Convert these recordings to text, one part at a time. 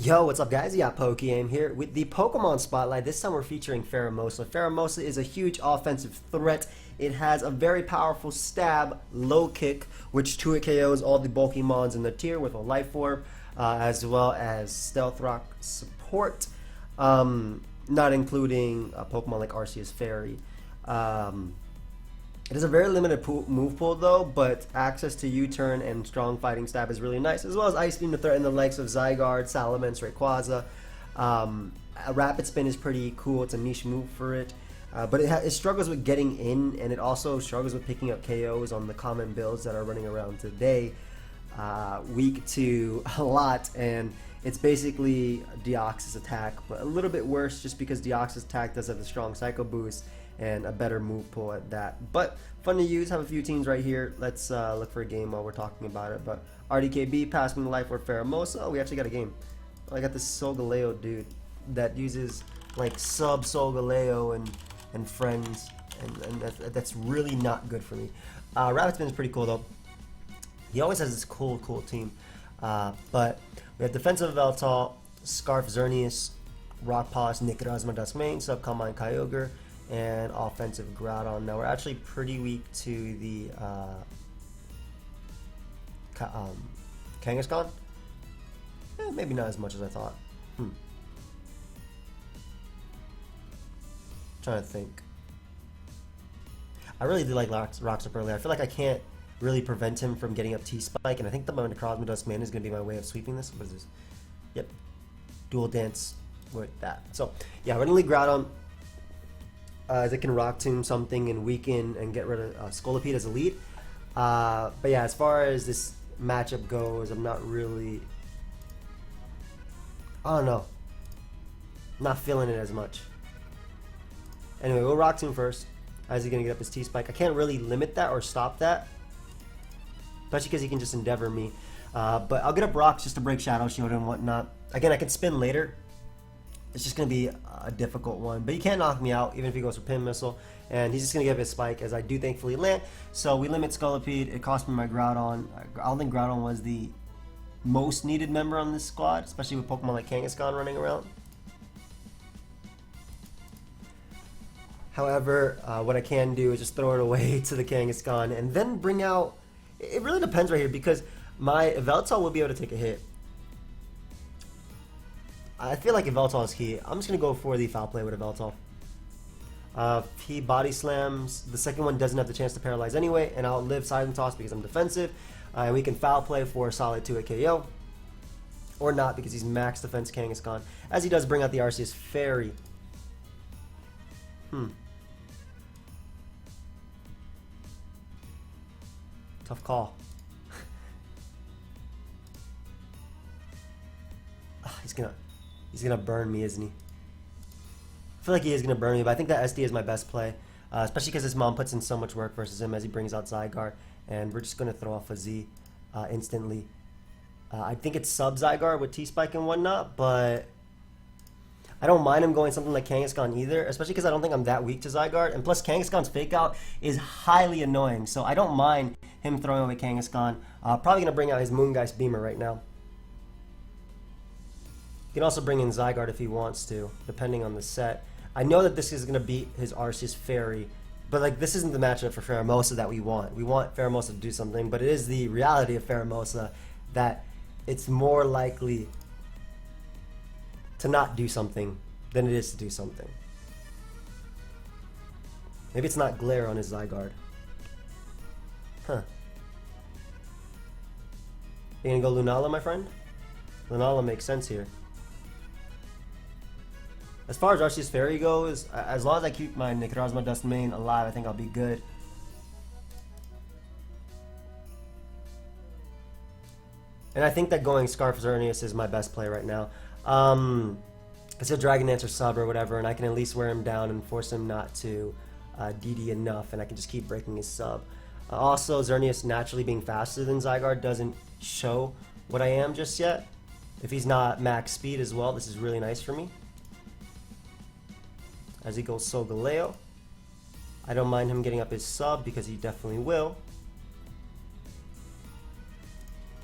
Yo, what's up guys? Yeah, PokeaimMD here with the Pokemon Spotlight. This time we're featuring Pheromosa. Pheromosa is a huge offensive threat. It has a very powerful stab, low kick, which 2 KOs all the bulky mons in the tier with a Life Orb, as well as Stealth Rock support, not including a Pokemon like Arceus Fairy. It is a very limited move pool though, but access to U-turn and strong fighting stab is really nice, as well as Ice Beam to threaten the likes of Zygarde, Salamence, Rayquaza. A Rapid Spin is pretty cool. It's a niche move for it, but it struggles with getting in, and it also struggles with picking up KOs on the common builds that are running around today. Weak to a lot, and it's basically Deoxys attack, but a little bit worse just because Deoxys attack does have a strong Psycho Boost and a better move pool at that. But fun to use. Have a few teams right here. Let's look for a game while we're talking about it. But RDKB, Pass Me the Life Orb, Pheromosa. Oh, we actually got a game. Oh, I got this Solgaleo dude that uses like sub Solgaleo and friends, and that's really not good for me. Rapid Spin is pretty cool though. He always has this cool team. But we have defensive Veltal, Scarf Xerneas, Rock Polish, Nickrazma Duskmane, Sub Combine Kyogre, and offensive Groudon. Now we're actually pretty weak to the Kangaskhan. Maybe not as much as I thought. Trying to think. I really do like Rocks up early. I feel like I can't really prevent him from getting up T-Spike, and I think the Necrozma Duskmane is going to be my way of sweeping this. What is this? Yep. Dual Dance with that. So, yeah, running League Groudon, as it can Rock Tomb something and weaken and get rid of Scolipede as a lead. But yeah, as far as this matchup goes, I'm not really... I don't know. I'm not feeling it as much. Anyway, we'll Rock Tomb first. As he's going to get up his T-Spike. I can't really limit that or stop that, especially because he can just Endeavor me. But I'll get up Rocks just to break Shadow Shield and whatnot. Again, I can spin later. It's just going to be a difficult one. But he can't knock me out, even if he goes for Pin Missile. And he's just going to give his Spike, as I do thankfully land. So we limit Scolipede. It cost me my Groudon. I don't think Groudon was the most needed member on this squad, especially with Pokemon like Kangaskhan running around. However, what I can do is just throw it away to the Kangaskhan and then bring out... It really depends right here, because my Veltal will be able to take a hit. I feel like Veltal is key. I'm just going to go for the Foul Play with a Veltal. He Body Slams. The second one doesn't have the chance to paralyze anyway, and I'll live Silent Toss because I'm defensive. And we can Foul Play for a solid 2-hit KO. Or not, because he's max defense Kangaskhan. As he does bring out the Arceus Fairy. Tough call. He's gonna burn me, isn't he? I feel like he is gonna burn me, but I think that SD is my best play, especially because his mom puts in so much work versus him as he brings out Zygarde, and we're just gonna throw off a Z instantly. I think it's sub Zygarde with T-Spike and whatnot, but I don't mind him going something like Kangaskhan either, especially because I don't think I'm that weak to Zygarde, and plus Kangaskhan's Fake Out is highly annoying, so I don't mind him throwing away Kangaskhan. Probably gonna bring out his Moongeist Beamer right now. He can also bring in Zygarde if he wants to, depending on the set. I know that this is going to beat his Arceus Fairy, but like this isn't the matchup for Pheromosa that we want. We want Pheromosa to do something, but it is the reality of Pheromosa that it's more likely to not do something than it is to do something. Maybe it's not Glare on his Zygarde. Huh. You gonna go Lunala, my friend? Lunala makes sense here. As far as Arceus Fairy goes, as long as I keep my Necrozma Duskmane alive, I think I'll be good. And I think that going Scarf Xerneas is my best play right now. Because he'll Dragon Dance or sub or whatever, and I can at least wear him down and force him not to DD enough, and I can just keep breaking his sub. Also, Xerneas naturally being faster than Zygarde doesn't show what I am just yet. If he's not max speed as well, this is really nice for me. As he goes Solgaleo. I don't mind him getting up his sub because he definitely will.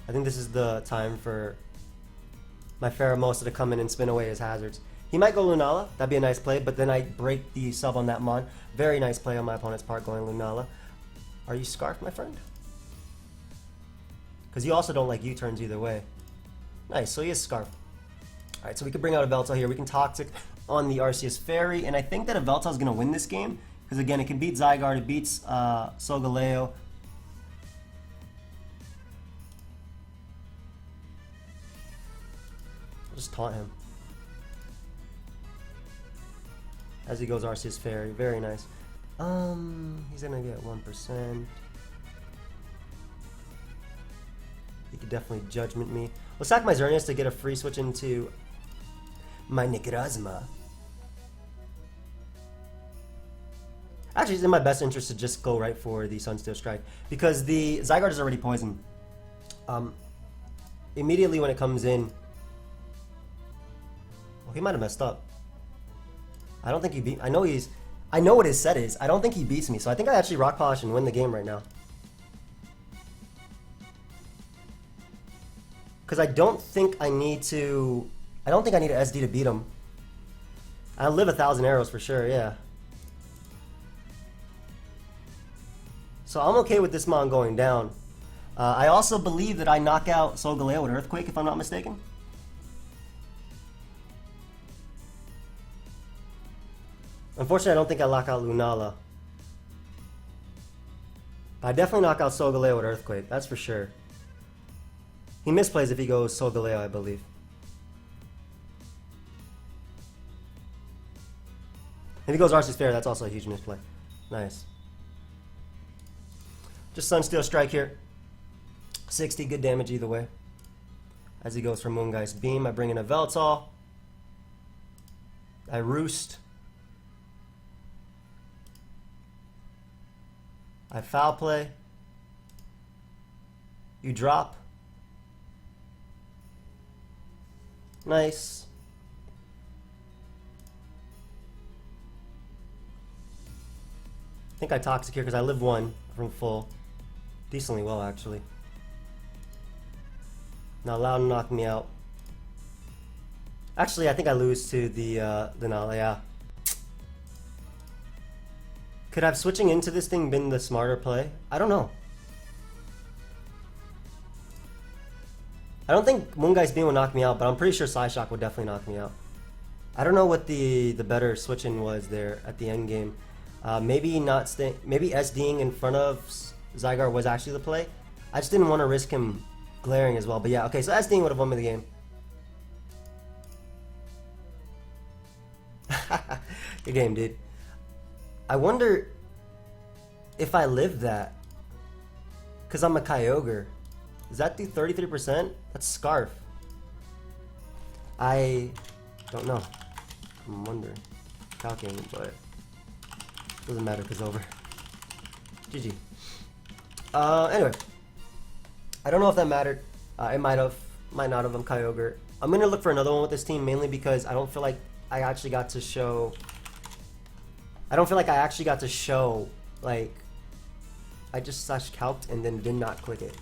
I think this is the time for my Pheromosa to come in and spin away his hazards. He might go Lunala. That'd be a nice play, but then I break the sub on that Mon. Very nice play on my opponent's part going Lunala. Are you Scarfed, my friend? Because you also don't like U-turns either way. Nice, so he is Scarfed. Alright, so we can bring out a Veltal here. We can Toxic on the Arceus Fairy, and I think that a Veltal is going to win this game. Because again, it can beat Zygarde, it beats Solgaleo. I'll just taunt him. As he goes Arceus Fairy, very nice. He's gonna get 1%. He could definitely Judgment me. We'll sack my Xerneas to get a free switch into my Necrozma. Actually, it's in my best interest to just go right for the Sunsteel Strike because the Zygarde is already poisoned. Immediately when it comes in, well, he might have messed up. I don't think he beat. I know what his set is. I don't think he beats me, so I think I actually Rock Polish and win the game right now. Because I don't think I need to. I don't think I need an SD to beat him. I'll live 1,000 arrows for sure. Yeah. So I'm okay with this Mon going down. I also believe that I knock out Solgaleo with Earthquake, if I'm not mistaken. Unfortunately, I don't think I lock out Lunala. But I definitely knock out Solgaleo with Earthquake, that's for sure. He misplays if he goes Solgaleo, I believe. If he goes Arceus Fairy, that's also a huge misplay. Nice. Just Sunsteel Strike here. 60, good damage either way. As he goes for Moongeist Beam, I bring in a Veltal. I Roost. I Foul Play. You drop. Nice. I think I Toxic here because I live 1 from full. Decently well, actually. Not allowed to knock me out. Actually, I think I lose to the Nala, yeah. Could have switching into this thing been the smarter play? I don't know. I don't think Moongeist Beam will knock me out, but I'm pretty sure Psyshock would definitely knock me out. I don't know what the better switching was there at the end game. Maybe not maybe SDing in front of Zygarde was actually the play. I just didn't want to risk him glaring as well. But yeah, okay, so SDing would have won me the game. Good game, dude. I wonder if I live that. Because I'm a Kyogre. Does that do 33%? That's Scarf. I don't know. I'm wondering. Calculating, but doesn't matter because over. GG. Anyway. I don't know if that mattered. It might have. Might not have. I'm Kyogre. I'm going to look for another one with this team, mainly because I don't feel like I actually got to show... I don't feel like I actually got to show, like... I just /calced and then did not click it.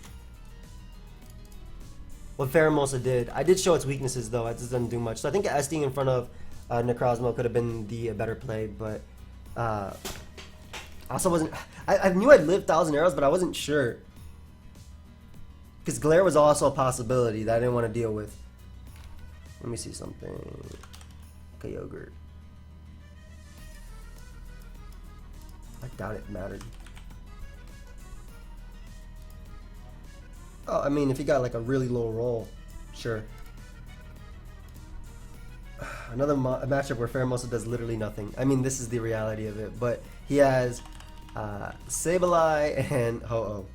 What Pheromosa did. I did show its weaknesses, though. It just doesn't do much. So I think SDing in front of Necrozma could have been the better play, but... I also wasn't... I knew I'd live 1,000 arrows, but I wasn't sure. Because Glare was also a possibility that I didn't want to deal with. Let me see something. Kyogre. I doubt it mattered. Oh, I mean, if he got like a really low roll, sure. Another matchup where Pheromosa does literally nothing. I mean, this is the reality of it, but he has Sableye and Ho-Oh.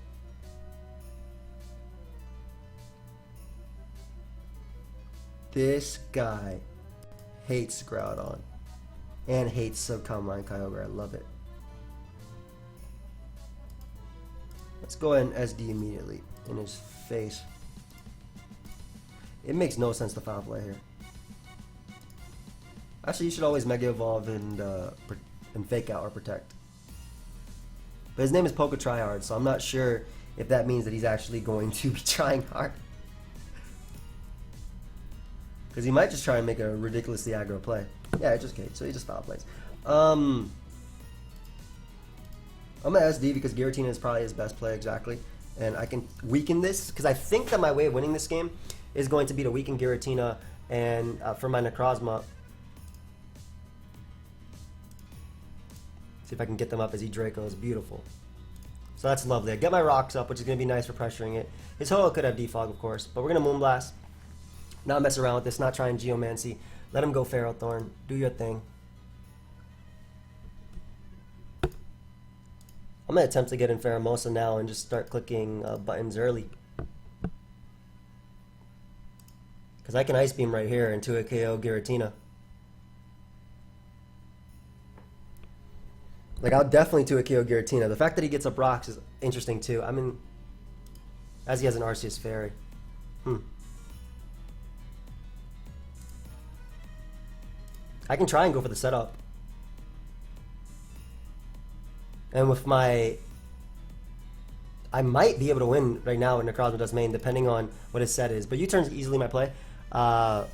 This guy hates Groudon and hates Subcom Line Kyogre. I love it. Let's go ahead and SD immediately in his face. It makes no sense to foul play here. Actually, you should always Mega Evolve and Fake Out or Protect. But his name is Tryhard, so I'm not sure if that means that he's actually going to be trying hard. Because he might just try and make a ridiculously aggro play. Yeah, it just caged, so he just foul plays. I'm going to SD because Giratina is probably his best play, exactly. And I can weaken this, because I think that my way of winning this game is going to be to weaken Giratina and for my Necrozma. See if I can get them up as he Dracos. Beautiful. So that's lovely. I get my rocks up, which is going to be nice for pressuring it. His Ho-Oh could have Defog, of course, but we're going to Moonblast. Not mess around with this, not try and Geomancy. Let him go Ferrothorn. Do your thing. I'm going to attempt to get in Pheromosa now and just start clicking buttons early. Because I can Ice Beam right here into a KO Giratina. Like, I'll definitely 2 a KO Giratina. The fact that he gets up rocks is interesting too. I mean, as he has an Arceus Fairy. I can try and go for the setup. And with my... I might be able to win right now when Necrozma does main, depending on what his set is. But U-turn's easily my play. I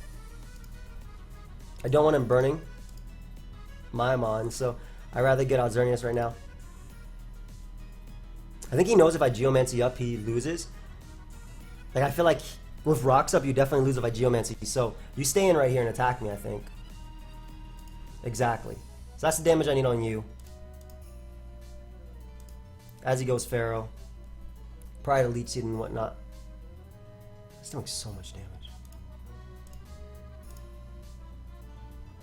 don't want him burning my Mon, so I'd rather get out Xerneas right now. I think he knows if I Geomancy up, he loses. Like, I feel like with rocks up, you definitely lose if I Geomancy. So you stay in right here and attack me, I think. Exactly. So that's the damage I need on you. As he goes Pharaoh. Probably to Leech Seed and whatnot. It's doing so much damage.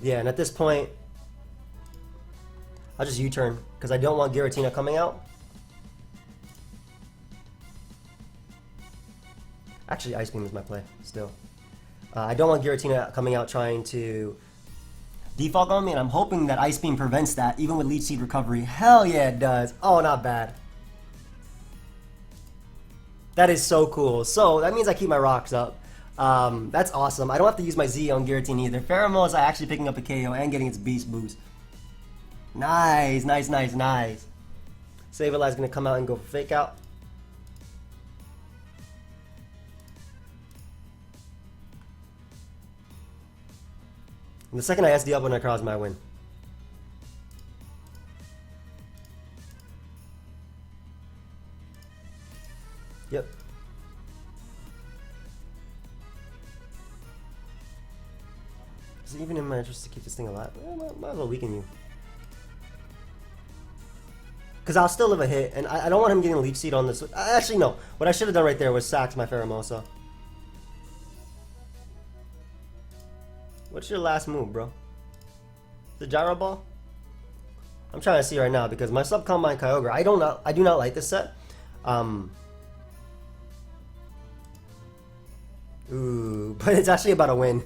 Yeah, and at this point, I'll just U-turn, because I don't want Giratina coming out. Actually, Ice Beam is my play, still. I don't want Giratina coming out trying to defog on me, and I'm hoping that Ice Beam prevents that, even with Leech Seed recovery. Hell yeah, it does. Oh, not bad. That is so cool. So, that means I keep my rocks up. That's awesome. I don't have to use my Z on Giratina either. Pheromosa actually picking up a KO and getting its Beast Boost. Nice, nice, nice, nice. Sableye is going to come out and go for Fake Out. And the second I SD up when I cross my win. Yep. Is it even in my interest to keep this thing alive? Might as well weaken you. Because I'll still live a hit, and I don't want him getting a Leech Seed on this. Actually, no. What I should have done right there was sax my Pheromosa. What's your last move, bro? The Gyro Ball? I'm trying to see right now, because my Subcombine Kyogre, I do not like this set. Ooh, but it's actually about a win.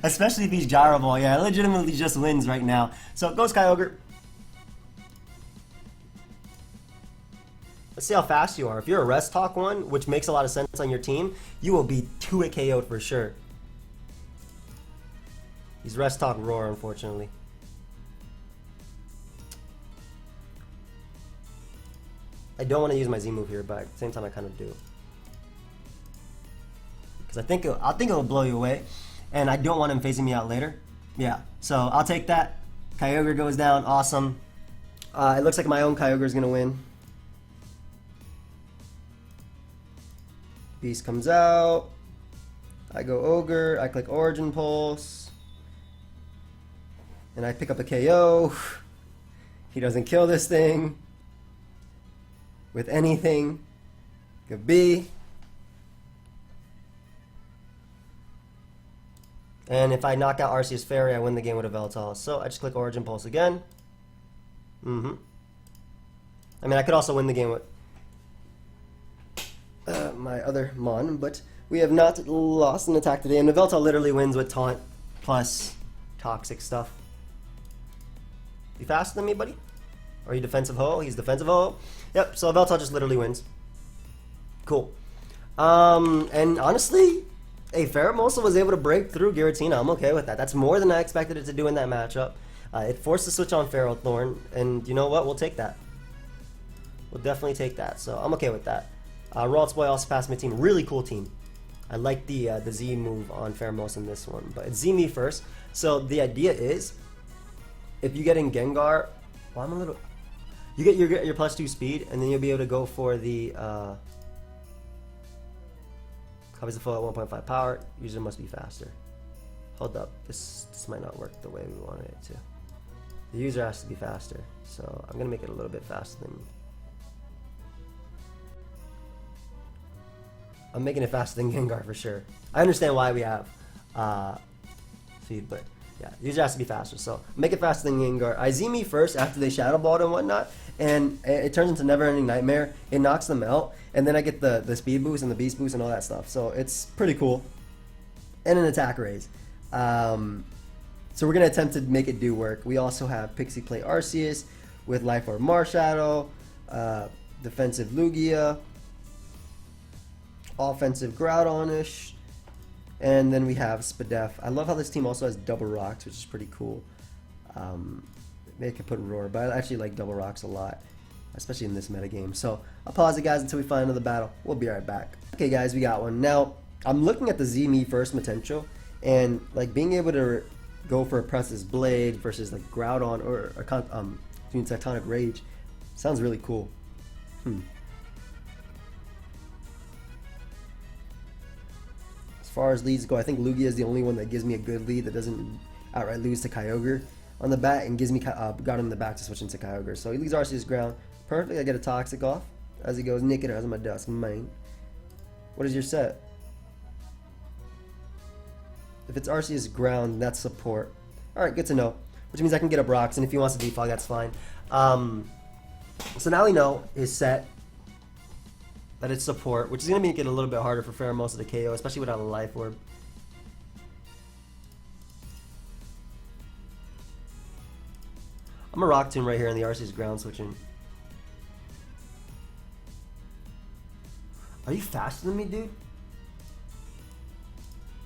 Especially if he's Gyro Ball. Yeah, legitimately just wins right now. So, it goes Kyogre. Let's see how fast you are. If you're a Rest Talk one, which makes a lot of sense on your team, you will be 2-hit KO'd for sure. He's Rest Talk Roar, unfortunately. I don't want to use my Z move here, but at the same time I kind of do. Because I think it'll blow you away, and I don't want him phasing me out later. Yeah, so I'll take that. Kyogre goes down, awesome. It looks like my own Kyogre is going to win. Beast comes out. I go Ogre. I click Origin Pulse. And I pick up a KO. He doesn't kill this thing with anything. Good B. And if I knock out Arceus Fairy, I win the game with a Veltal. So I just click Origin Pulse again. I mean, I could also win the game with my other Mon, but we have not lost an attack today. And the Veltal literally wins with Taunt plus Toxic stuff. You faster than me, buddy? Or are you Defensive Ho? He's Defensive Ho. Yep, so Veltal just literally wins. Cool. And honestly, Pheromosa was able to break through Giratina. I'm okay with that. That's more than I expected it to do in that matchup. It forced the switch on Ferrothorn, and you know what? We'll take that. We'll definitely take that, so I'm okay with that. Ralts Boy also passed my team. Really cool team. I like the Z move on Pheromosa in this one, but it's Z me first. So the idea is, if you get in Gengar, well, I'm a little. You get your +2 speed, and then you'll be able to go for the copies the full at 1.5 power. User must be faster. Hold up, this might not work the way we wanted it to. The user has to be faster, so I'm gonna make it a little bit faster than. I'm making it faster than Gengar for sure. I understand why we have speed, but yeah, user has to be faster. So make it faster than Gengar. I Z me first after they Shadow Balled and whatnot, and it turns into Never Ending Nightmare. It knocks them out, and then I get the speed boost and the beast boost and all that stuff. So it's pretty cool, and an attack raise. So we're gonna attempt to make it do work. We also have Pixie Play Arceus with Life Orb Marshadow, defensive Lugia, offensive Groudonish, and then we have Spadef. I love how this team also has double rocks, which is pretty cool. Maybe I could put Roar, but I actually like double rocks a lot, especially in this metagame. So I'll pause it, guys, until we find another battle. We'll be right back. Okay, guys, we got one. Now, I'm looking at the Z me first potential, and like being able to go for a Precious Blade versus like Groudon or Tectonic Rage sounds really cool. As far as leads go, I think Lugia is the only one that gives me a good lead that doesn't outright lose to Kyogre on the bat and gives me got him in the back to switch into Kyogre. So he leads Arceus ground. Perfect. I get a Toxic off as he goes. Naked as my dust, mine. What is your set? If it's Arceus ground, that's support. Alright, good to know. Which means I can get up rocks, and if he wants to defog, that's fine. So now we know his set, that it's support, which is going to make it a little bit harder for Pheromosa to KO, especially without a Life Orb. I'm a Rock Tomb right here in the Arceus ground switching. Are you faster than me, dude?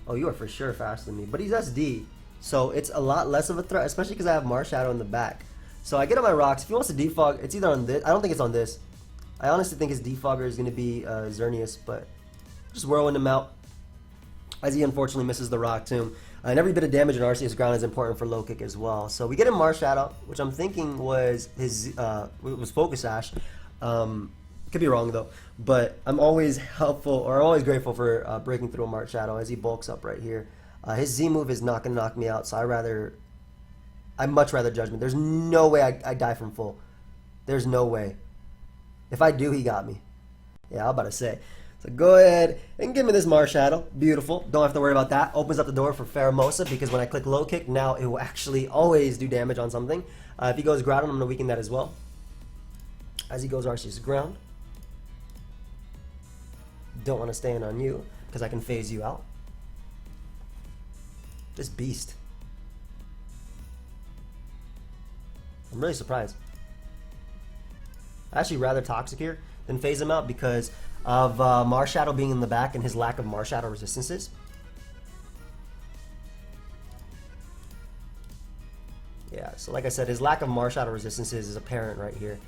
Oh, you are for sure faster than me, but he's SD, so it's a lot less of a threat, especially because I have Marshadow in the back. So I get on my rocks. If he wants to defog, it's either on this. I don't think it's on this. I honestly think his defogger is going to be Xerneas, but just whirling him out as he unfortunately misses the Rock Tomb. And every bit of damage in Arceus ground is important for low kick as well. So we get him Marshadow, which I'm thinking was his was PokeaimMD. Could be wrong though, but I'm always helpful, or I'm always grateful for breaking through a Marshadow as he bulks up right here. His Z move is not going to knock me out, so I'd much rather Judgment. There's no way I die from full. There's no way. If I do, he got me. Yeah, I was about to say. So go ahead and give me this Marshadow. Beautiful. Don't have to worry about that. Opens up the door for Pheromosa, because when I click low kick, now it will actually always do damage on something. If he goes Groudon, I'm going to weaken that as well. As he goes Arceus ground. Don't want to stay in on you, because I can phase you out. This beast. I'm really surprised. I actually rather Toxic here than phase him out because of Marshadow being in the back and his lack of Marshadow resistances. Yeah, so like I said, his lack of Marshadow resistances is apparent right here.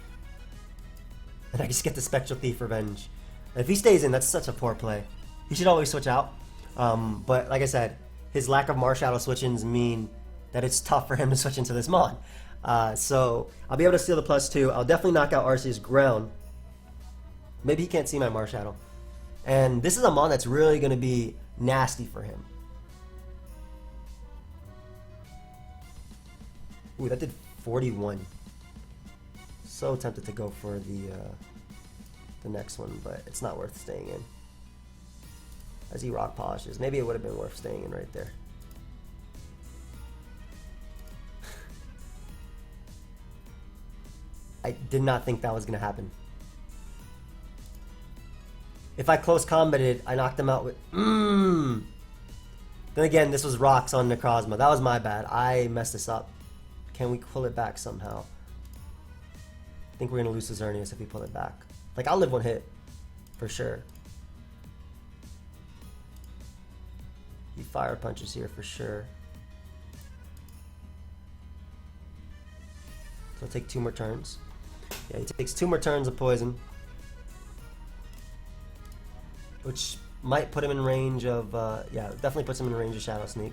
And I just get the Spectral Thief Revenge. If he stays in, that's such a poor play. He should always switch out. But like I said, his lack of Marshadow switch-ins mean that it's tough for him to switch into this Mon. So I'll be able to steal the +2. I'll definitely knock out Arceus ground. Maybe he can't see my Marshadow. And this is a Mon that's really going to be nasty for him. Ooh, that did 41. So tempted to go for the next one, but it's not worth staying in. As he rock polishes, maybe it would have been worth staying in right there. I did not think that was going to happen. If I close combated, I knocked him out with... Then again, this was rocks on Necrozma. That was my bad. I messed this up. Can we pull it back somehow? I think we're going to lose to Xerneas if we pull it back. Like, I'll live one hit. For sure. He fire punches here for sure. So I'll take 2 more turns. Yeah, he takes 2 more turns of poison. Which might put him in range of, yeah, definitely puts him in range of Shadow Sneak.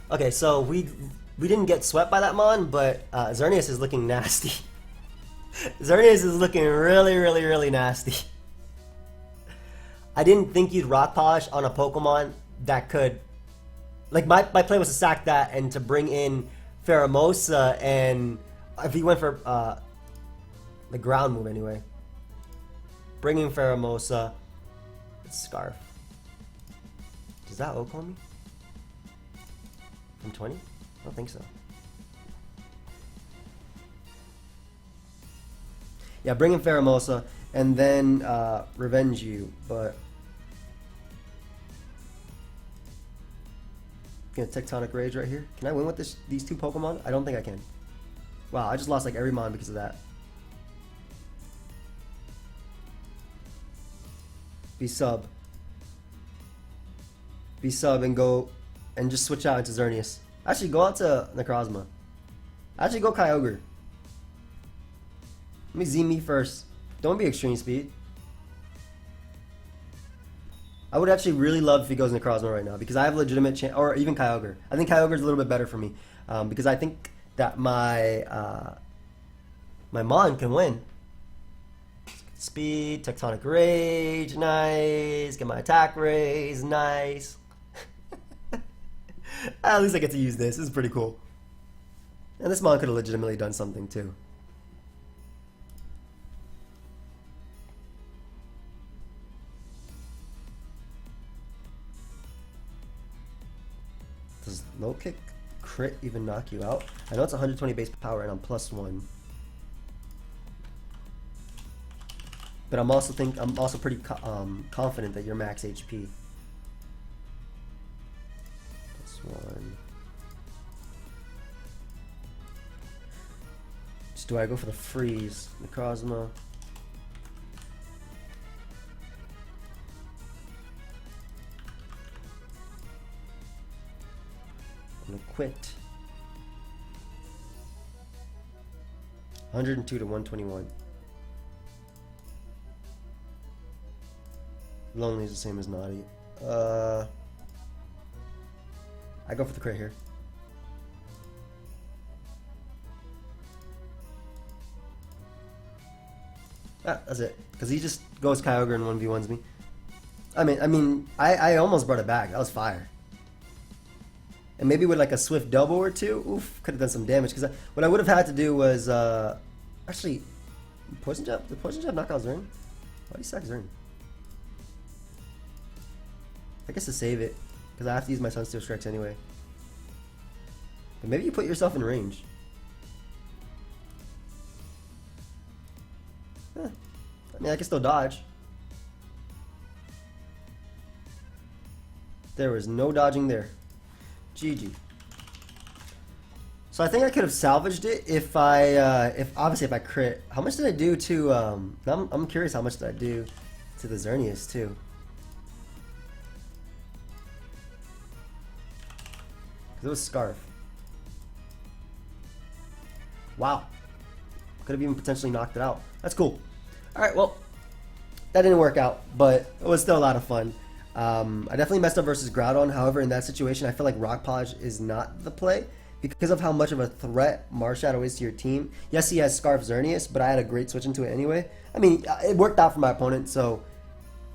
Okay, so we didn't get swept by that Mon, but Xerneas is looking nasty. Xerneas is looking really, really, really nasty. I didn't think you'd Rock Polish on a Pokemon that could... Like, my play was to sack that and to bring in Pheromosa, and if he went for the ground move anyway. Bringing Pheromosa. It's Scarf. Does that O-Call me? From 20? I don't think so. Yeah, bring in Pheromosa and then revenge you, but... Gonna Tectonic Rage right here. Can I win with these two Pokemon? I don't think I can. Wow, I just lost like every Mon because of that. Be sub and go and just switch out into Xerneas. Actually, go out to Necrozma. Actually, go Kyogre. Let me Z me first. Don't be Extreme Speed. I would actually really love if he goes Necrozma right now because I have a legitimate chance, or even Kyogre. I think Kyogre is a little bit better for me because I think that my Mon can win. Speed, Tectonic Rage, nice. Get my attack raise, nice. At least I get to use this. This is pretty cool. And this Mon could have legitimately done something too. Does low kick crit even knock you out? I know it's 120 base power and I'm +1. But I'm also pretty confident that you're max HP. +1. Just do I go for the freeze? Necrozma. I'm gonna quit. 102 to 121. Lonely is the same as Naughty. I go for the crit here. Ah, that's it. Because he just goes Kyogre and 1v1s me. I almost brought it back. That was fire. And maybe with like a swift double or two, oof, could have done some damage. Because what I would have had to do was, actually, Poison Jab? Did Poison Jab knock out Zern? Why do you sack Zern? I guess to save it, because I have to use my Sunsteel Strikes anyway. But maybe you put yourself in range. I mean, I can still dodge. There was no dodging there. GG. So I think I could have salvaged it if obviously if I crit. How much did I do to I'm curious how much did I do to the Xerneas too. It was Scarf. Wow. Could have even potentially knocked it out. That's cool. Alright, well, that didn't work out, but it was still a lot of fun. I definitely messed up versus Groudon. However, in that situation, I feel like Rock Polish is not the play because of how much of a threat Marshadow is to your team. Yes, he has Scarf Xerneas, but I had a great switch into it anyway. I mean, it worked out for my opponent, so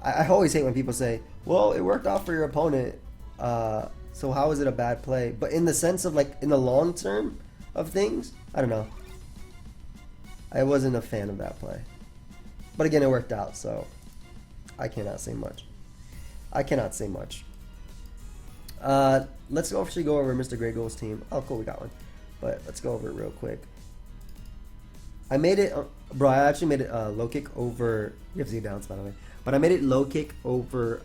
I always hate when people say, well, it worked out for your opponent, so how is it a bad play? But in the sense of like in the long term of things, I don't know. I wasn't a fan of that play. But again, it worked out, so I cannot say much. I cannot say much. Let's actually go over Mr. Grey Gold's team. Oh, cool, we got one. But let's go over it real quick. I made it, bro, I actually made it low kick over, you have Z bounce by the way. But I made it low kick over,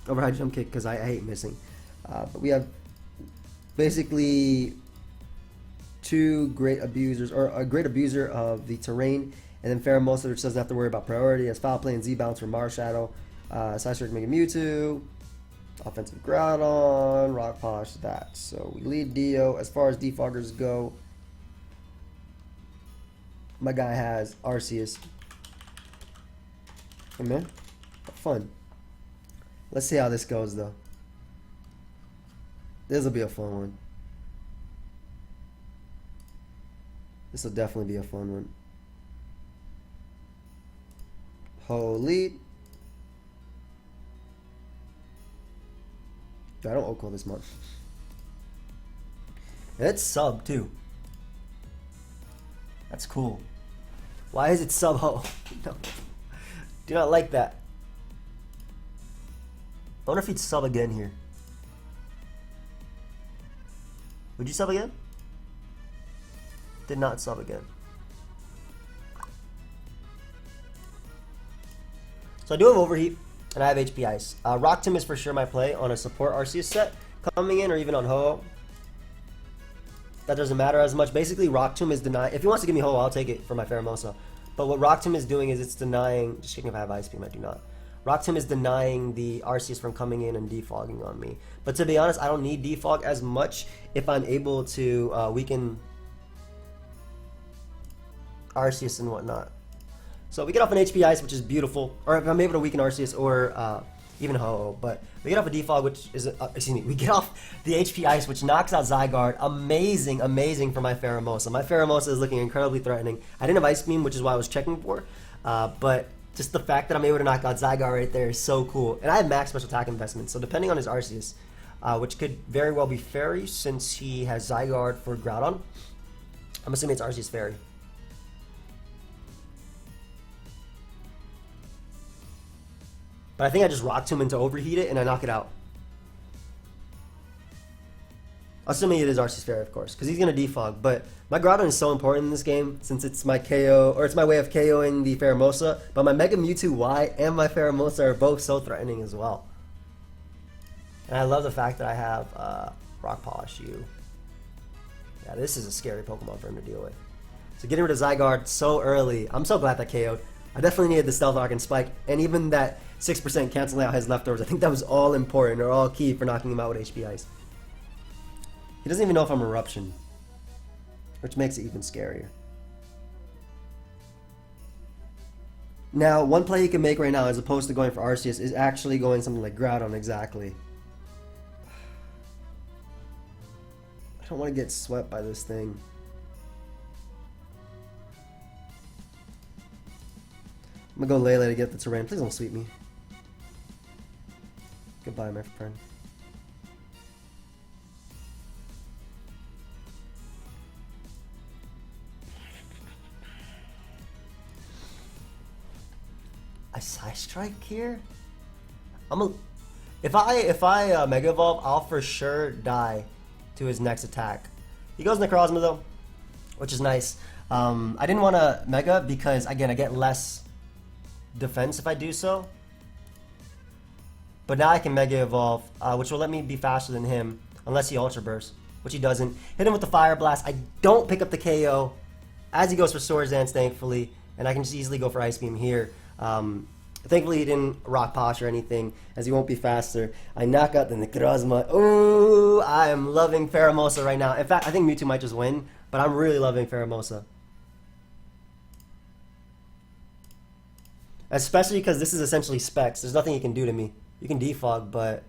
over high jump kick because I hate missing. But we have basically two great abusers, or a great abuser of the terrain, and then Pheromosa, which doesn't have to worry about priority, as Foul Play and Z Bounce for Marshadow, Side Strike Mega Mewtwo, Offensive Groudon, Rock Polish, that. So we lead Dio. As far as defoggers go, my guy has Arceus. Amen. fun. Let's see how this goes, though. This will be a fun one. This will definitely be a fun one. Holy. I don't Oko this month. And it's sub, too. That's cool. Why is it sub ho? No. Do not like that. I wonder if he'd sub again here. Would you sub again? Did not sub again. So I do have Overheat, and I have HP Ice. Rock Tomb is for sure my play on a support Arceus set coming in, or even on Ho-Oh. That doesn't matter as much. Basically, Rock Tomb is denying. If he wants to give me Ho-Oh, I'll take it for my Pheromosa. But what Rock Tomb is doing is it's denying. Just checking if I have Ice Beam. I do not. Rock Tomb is denying the Arceus from coming in and defogging on me. But to be honest, I don't need defog as much if I'm able to weaken Arceus and whatnot. So we get off an HP Ice, which is beautiful. Or if I'm able to weaken Arceus or even Ho-Oh. But we get off a defog, which is, excuse me, we get off the HP Ice, which knocks out Zygarde. Amazing, amazing for my Pheromosa. My Pheromosa is looking incredibly threatening. I didn't have Ice Beam, which is why I was checking for. But just the fact that I'm able to knock out Zygarde right there is so cool. And I have max special attack investment, so depending on his Arceus, which could very well be Fairy since he has Zygarde for Groudon. I'm assuming it's Arceus Fairy. But I think I just Rock Tomb into Overheat it and I knock it out. Assuming it is Arceus Fairy, of course, because he's going to defog. But my Groudon is so important in this game since it's my KO, or it's my way of KOing the Pheromosa. But my Mega Mewtwo Y and my Pheromosa are both so threatening as well. And I love the fact that I have Rock Polish U. Yeah, this is a scary Pokemon for him to deal with. So getting rid of Zygarde so early, I'm so glad that KO'd. I definitely needed the Stealth Arc and Spike, and even that 6% canceling out his leftovers. I think that was all important, or all key for knocking him out with HP Ice. He doesn't even know if I'm Eruption, which makes it even scarier. Now, one play you can make right now, as opposed to going for Arceus, is actually going something like Groudon exactly. I don't want to get swept by this thing. I'm gonna go Lele to get the terrain. Please don't sweep me. Goodbye, my friend. I Side Strike here? If I Mega Evolve, I'll for sure die to his next attack. He goes Necrozma though, which is nice. I didn't want to Mega because again I get less defense if I do so. But now I can Mega Evolve, which will let me be faster than him, unless he Ultra Burst, which he doesn't. Hit him with the Fire Blast. I don't pick up the KO as he goes for Swords Dance, thankfully, and I can just easily go for Ice Beam here. Thankfully he didn't Rock Posh or anything, as he won't be faster. I knock out the Necrozma. Ooh, I am loving Pheromosa right now. In fact, I think Mewtwo might just win, but I'm really loving Pheromosa. Especially because this is essentially Specs. There's nothing you can do to me. You can defog, but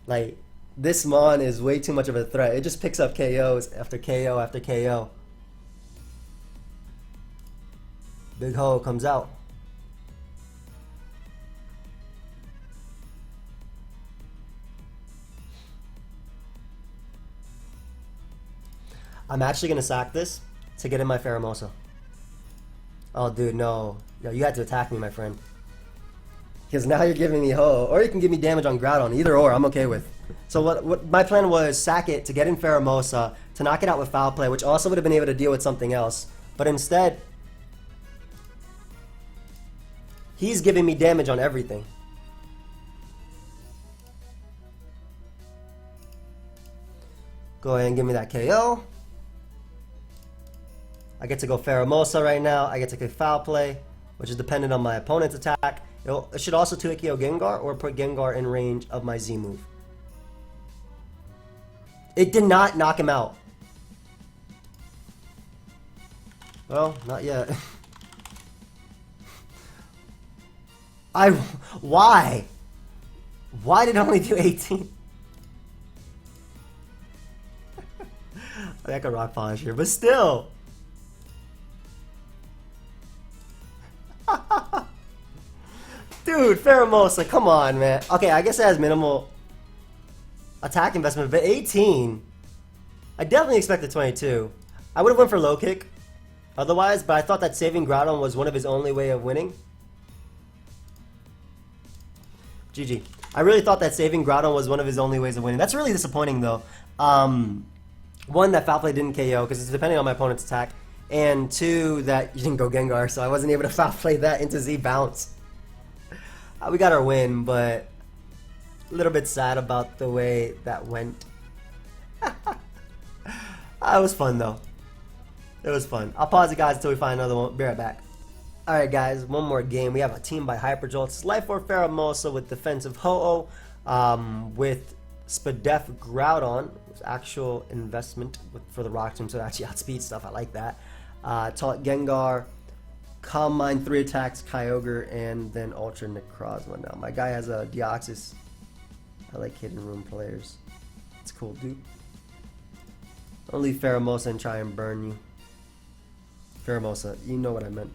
like this Mon is way too much of a threat. It just picks up KOs after KO after KO. Big Ho comes out. I'm actually gonna sack this to get in my Pheromosa. Oh, dude, no. No, you had to attack me, my friend. Because now you're giving me Ho, or you can give me damage on Groudon. Either or, I'm okay with. So what my plan was, sack it to get in Pheromosa, to knock it out with Foul Play, which also would have been able to deal with something else. But instead, he's giving me damage on everything. Go ahead and give me that KO. I get to go Pheromosa right now. I get to go Foul Play, which is dependent on my opponent's attack. It should also 2-hit KO Gengar or put Gengar in range of my Z move. It did not knock him out. Well, not yet. Why? Why did it only do 18? I could rock polish here, but still. Dude, Pheromosa, come on, man. Okay, I guess it has minimal attack investment, but 18. I definitely expected 22. I would have went for low kick otherwise, but I thought that saving Groudon was one of his only way of winning. GG. I really thought that saving Groudon was one of his only ways of winning. That's really disappointing, though. One, that Foul Play didn't KO because it's depending on my opponent's attack. And two, that you didn't go Gengar, so I wasn't able to Foul Play that into Z Bounce. We got our win, but a little bit sad about the way that went. It was fun, though. It was fun. I'll pause it, guys, until we find another one. Be right back. Alright, guys, one more game. We have a team by Hyperjolt. It's Life Orb Pheromosa with defensive Ho-Oh, with Spadef Groudon, with actual investment for the Rock Tomb, so it actually outspeed stuff. I like that. Taunt Gengar, Calm Mind, 3 attacks, Kyogre, and then Ultra Necrozma. Now, my guy has a Deoxys. I like Hidden Room players. It's cool, dude. I'll leave Pheromosa and try and burn you. Pheromosa, you know what I meant.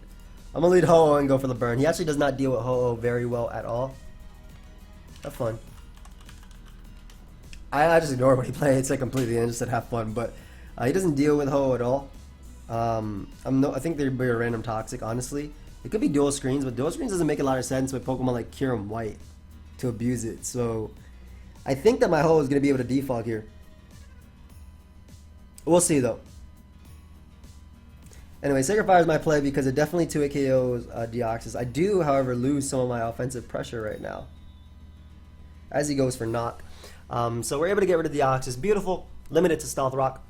I'm gonna lead Ho-Oh and go for the burn. He actually does not deal with Ho-Oh very well at all. Have fun. I just ignore what he plays like completely and just said have fun, but he doesn't deal with Ho-Oh at all. I think they'd be a random toxic, honestly. It could be dual screens, but dual screens doesn't make a lot of sense with Pokemon like Kyurem White to abuse it. So I think that my Ho-Oh is gonna be able to defog here. We'll see though. Anyway, Sacred Fire is my play because it definitely 2-hit KOs Deoxys. I do, however, lose some of my offensive pressure right now as he goes for knock. So we're able to get rid of Deoxys. Beautiful. Limited to Stealth Rock.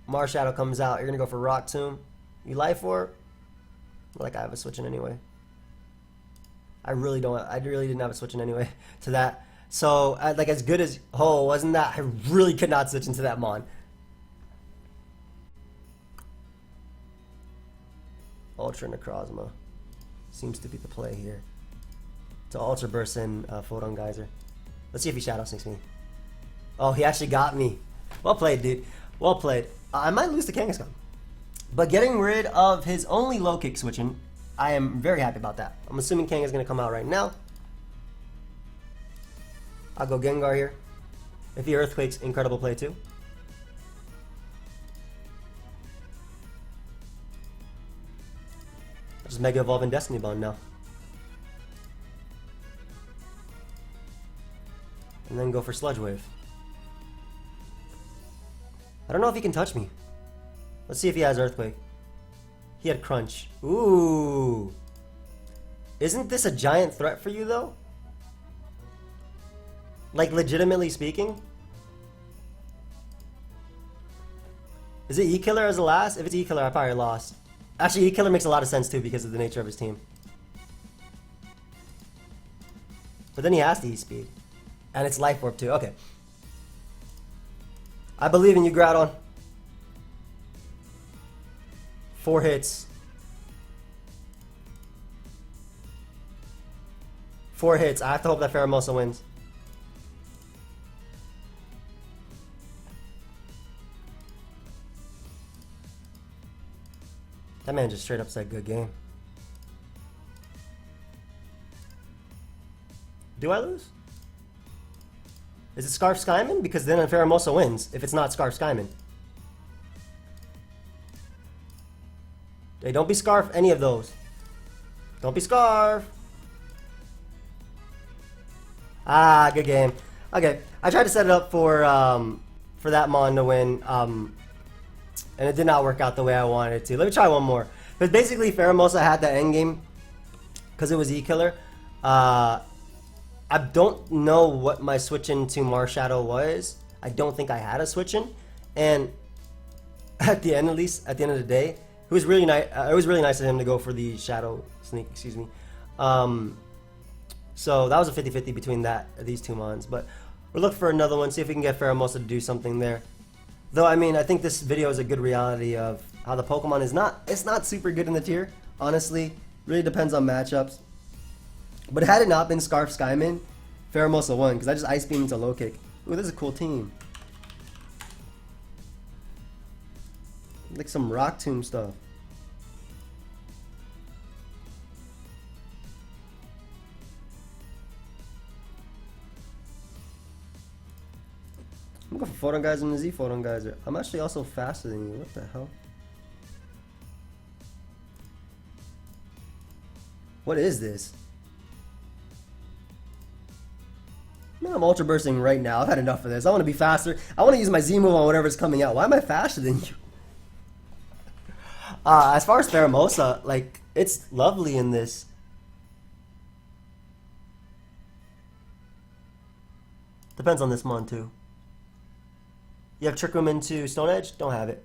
Marshadow comes out. You're going to go for Rock Tomb. You Life Orb? Like I have a switching anyway. I really didn't have a switching anyway to that. So, like as good as Ho wasn't that, I really could not switch into that Mon. Ultra Necrozma seems to be the play here. To Ultra Burst and Photon Geyser. Let's see if he Shadow Sneaks me. Oh, he actually got me. Well played, dude. Well played. I might lose to Kangaskhan. But getting rid of his only low kick switching, I am very happy about that. I'm assuming Kang is going to come out right now. I'll go Gengar here. If he Earthquakes, incredible play too. I'll just Mega Evolve in Destiny Bond now. And then go for Sludge Wave. I don't know if he can touch me. Let's see if he has Earthquake. He had Crunch. Ooh. Isn't this a giant threat for you though? Like legitimately speaking? Is it E-Killer as the last? If it's E-Killer, I probably lost. Actually, E-Killer makes a lot of sense too because of the nature of his team. But then he has to E-Speed. And it's Life Orb too. Okay. I believe in you, Groudon. 4 hits. 4 hits. I have to hope that Pheromosa wins. That man just straight up said good game. Do I lose? Is it Scarf Skyman? Because then Pheromosa wins if it's not Scarf Skyman. Hey, don't be Scarf any of those. Don't be Scarf. Ah, good game. Okay, I tried to set it up for that Mon to win, and it did not work out the way I wanted it to. Let me try one more. But basically, Pheromosa had that endgame because it was E-Killer. I don't know what my switch into Marshadow was. I don't think I had a switch in, and at the end, at least at the end of the day, it was really nice. It was really nice of him to go for the Shadow Sneak. Excuse me. So that was a 50-50 between these two Mons. But we'll look for another one. See if we can get Pheromosa to do something there. Though I mean, I think this video is a good reality of how the Pokemon is not. It's not super good in the tier, honestly. Really depends on matchups. But had it not been Scarf Skyman, Pheromosa won because I just Ice Beam into low kick. Ooh, this is a cool team. Like some Rock Tomb stuff. I'm going for Photon Geyser and the Z Photon Geyser. I'm actually also faster than you. What the hell? What is this? Man, I'm ultra bursting right now. I've had enough of this. I want to be faster. I want to use my Z move on whatever's coming out. Why am I faster than you? As far as Pheromosa, like, it's lovely in this. Depends on this mon too. You have Trick Room into Stone Edge? Don't have it.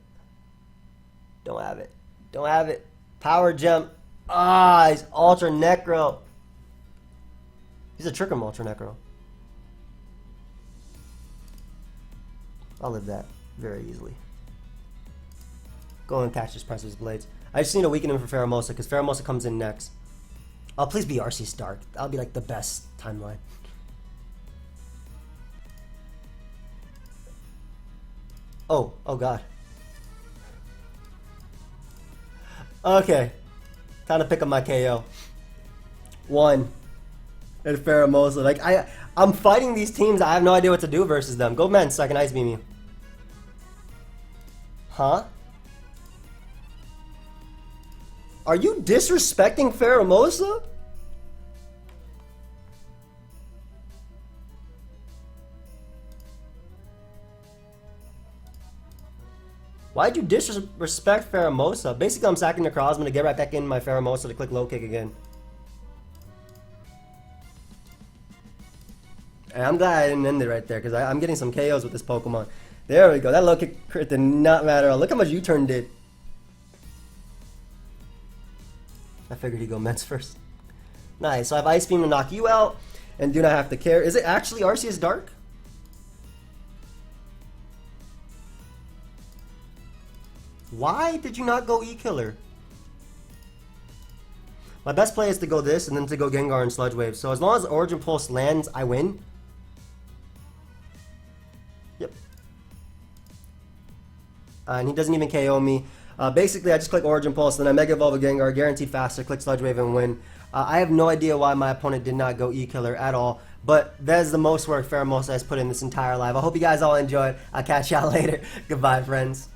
Don't have it. Don't have it. Power Gem. Ah, he's Ultra Necro. He's a Trick Room Ultra Necro. I'll live that very easily. Go and catch his Precious Blades. I just need to weaken him for Pheromosa because Pheromosa comes in next. Oh, please be Arceus Dark. That'll be like the best timeline. Oh god. Okay. Time to pick up my KO. 1. And Pheromosa. Like, I'm fighting these teams. I have no idea what to do versus them. Go men so I can Ice Beam you. Huh? Are you disrespecting Pheromosa? Why'd you disrespect Pheromosa? Basically, I'm sacking the Necrozma to get right back in my Pheromosa to click low kick again. And I'm glad I didn't end it right there because I'm getting some KOs with this Pokemon. There we go. That low kick crit did not matter. Look how much U-turn did. I figured he'd go Mets first. Nice. So I have Ice Beam to knock you out and do not have to care. Is it actually Arceus Dark? Why did you not go E-Killer? My best play is to go this and then to go Gengar and Sludge Wave. So as long as Origin Pulse lands, I win. Yep. And he doesn't even KO me. Basically, I just click Origin Pulse, then I Mega Evolve a Gengar, guaranteed faster, click Sludge Wave and win. I have no idea why my opponent did not go E-Killer at all, but that is the most work Pheromosa has put in this entire live. I hope you guys all enjoyed. I'll catch y'all later. Goodbye, friends.